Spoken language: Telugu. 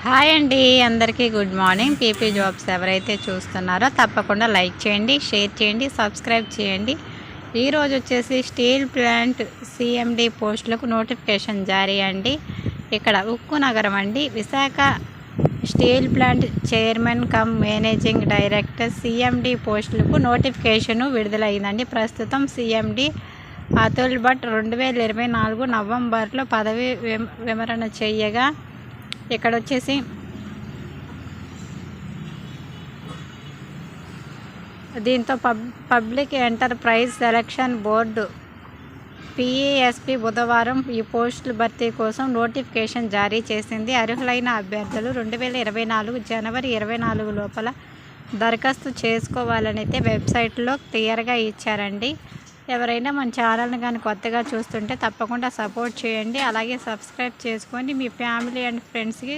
హాయ్ అండి, అందరికీ గుడ్ మార్నింగ్. పీపీ జాబ్స్ ఎవరైతే చూస్తున్నారో తప్పకుండా లైక్ చేయండి, షేర్ చేయండి, సబ్స్క్రైబ్ చేయండి. ఈరోజు వచ్చేసి స్టీల్ ప్లాంట్ సిఎండి పోస్టులకు నోటిఫికేషన్ జారీ అండి. ఇక్కడ ఉక్కు నగరం అండి. Visakha steel plant chairman cum managing director CMD పోస్టులకు నోటిఫికేషన్ విడుదలైందండి. ప్రస్తుతం సిఎండి అతుల్ భట్ 2024 నవంబర్లో పదవి విరమణ చేయగా ఇక్కడ వచ్చేసి దీంతో పబ్లిక్ ఎంటర్ప్రైజ్ సెలక్షన్ బోర్డు పిఈఎస్పి బుధవారం ఈ పోస్టుల భర్తీ కోసం నోటిఫికేషన్ జారీ చేసింది. అర్హులైన అభ్యర్థులు 2024 జనవరి 24 లోపల దరఖాస్తు చేసుకోవాలని అయితే వెబ్సైట్లో క్లియర్గా ఇచ్చారండి. ఎవరైనా మన ఛానల్ని కానీ కొత్తగా చూస్తుంటే తప్పకుండా సపోర్ట్ చేయండి. అలాగే సబ్స్క్రైబ్ చేసుకొని మీ ఫ్యామిలీ అండ్ ఫ్రెండ్స్కి